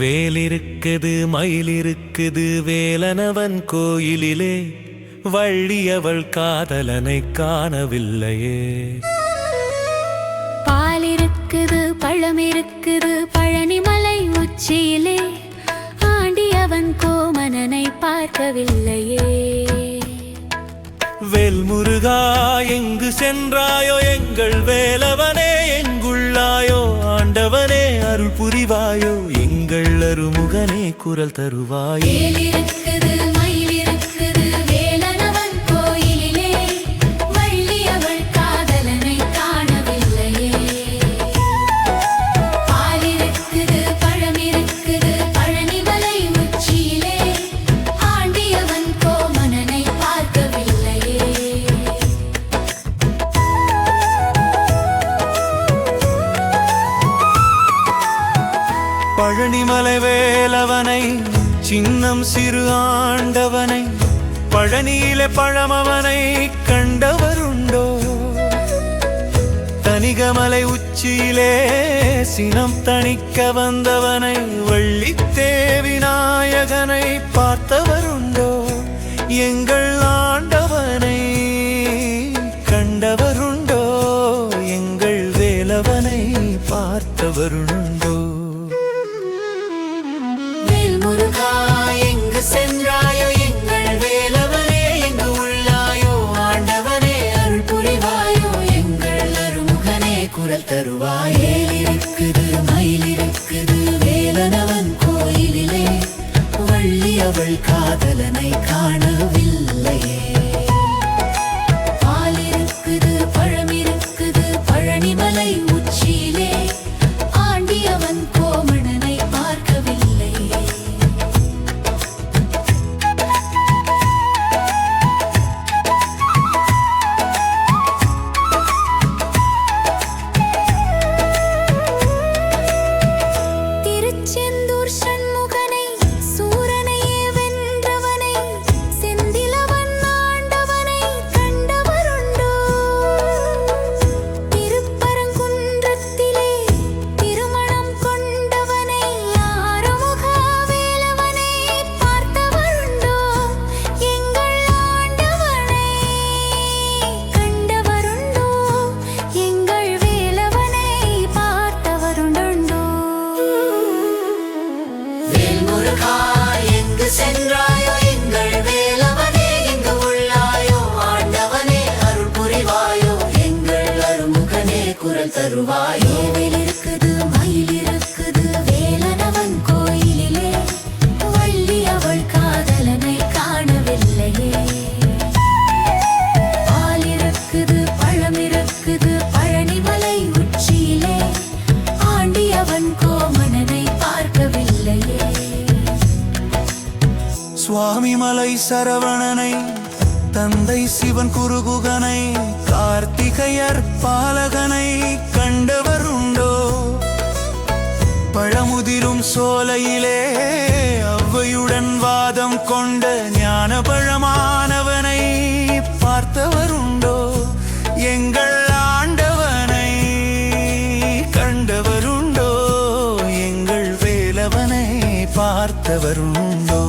வேலிருக்குது மயிலிருக்குது வேலனவன் கோயிலிலே, வள்ளியவள் காதலனை காணவில்லையே. பாலிருக்குது பழமிருக்குது பழனிமலை உச்சியிலே, ஆண்டியவன் கோமனனை பார்க்கவில்லையே. வேல்முருகா எங்கு சென்றாயோ எங்கள் வேலவனே, எங்குள்ளாயோ ஆண்டவனே அருள் புரிவாயோ, எங்கள் அருமுகனே குரல் தருவாயே. வேலிருக்குது மயிலிருக்குது வேலனவன் கோயிலிலே, வள்ளியவள் காதலனை காணவில்லையே. பாலிருக்குது பழமிருக்குது பழனிமலை உச்சியிலே, ஆண்டியவன் கோமனனை பார்க்கவில்லையே. பழனிமலை வேலவனை சின்னம் சிறு ஆண்டவனை, பழனியிலே பழமவனை கண்டவருண்டோ. தனிகமலை உச்சியிலே சினம் தணிக்க வந்தவனை, வள்ளி தேவி நாயகனை பார்த்தவருண்டோ. எங்கள் ஆண்டவனை கண்டவருண்டோ, எங்கள் வேலவனை பார்த்தவருண்டோ. முருகா எங்கு சென்றாயோ எங்கள் வேலவனே, எங்கு உள்ளாயோ ஆண்டவனே அருள் புரிவாயோ, எங்கள் அருமுகனே குரல் தருவாயே. இருக்குது மயிலிருக்குது வேலனவன் கோயிலிலே, வள்ளி அவள் காதலனை காணவில்லையே. பாலிருக்குது பழமிருக்குது பழனிமலை உச்சியிலே, ஆண்டியவன் கோமணனை பார்க்கவில்லையே. திருச்செந்தூர் சண்முகனை சூரனையே வென்றவனை, செந்திலவன் ஆண்டவனை கண்டவருண்டோ. திருப்பரங்குன்றத்திலே திருமணம் கொண்டவனை, ஆறுமுக வேலவனை பார்த்தவருண்டோ. எங்கள் ஆண்டவனை கண்டவருண்டோ, எங்கள் வேலவனை பார்த்தவருண்டோ. வேல்முருகா எங்கு சென்றாயோ எங்கள் வேலவனே, எங்கு உள்ளாயோ ஆண்டவனே அருள் புரிவாயோ, எங்கள் அருமுகனே குரல் தருவாயோ. வேலிருக்குது மயிலிருக்குது வேலனவன் கோயிலிலே, வள்ளி அவள் காதலனை காணவில்லையே. பாலிருக்குது பழமிருக்குது பழனிமலை உச்சியிலே, ஆண்டியவன் கோமனனை பார்க்கவில்லையே. சுவாமி மலை சரவணனை, தந்தை சிவன் குருகுகனை, கார்த்திகையர் பாலகனை கண்டவருண்டோ. பழமுதிரும் சோலையிலே அவ்வையுடன் வாதம் கொண்ட ஞான பழமானவனை பார்த்தவருண்டோ. எங்கள் ஆண்டவனை கண்டவருண்டோ, எங்கள் வேலவனை பார்த்தவருண்டோ.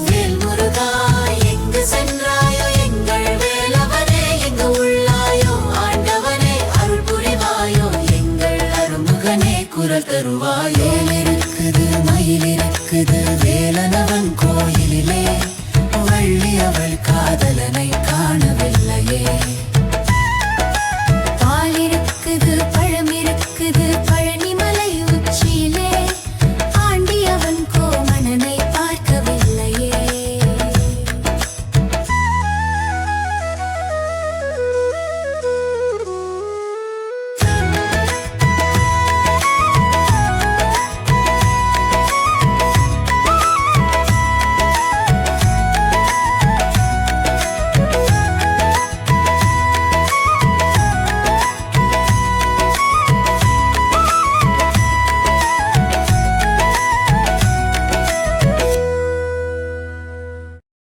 வேல்முருகா எங்கு சென்றாயோ எங்கள் வேலவனே, எங்கு உள்ளாயோ ஆண்டவனே அருள் புரிவாயோ, எங்கள் அருமுகனே குரல் தருவாயோ. வேலிருக்குது மயிலிருக்குது வேலனவன் கோயிலிலே, வள்ளி அவள் காதலனை காணவில்லையே.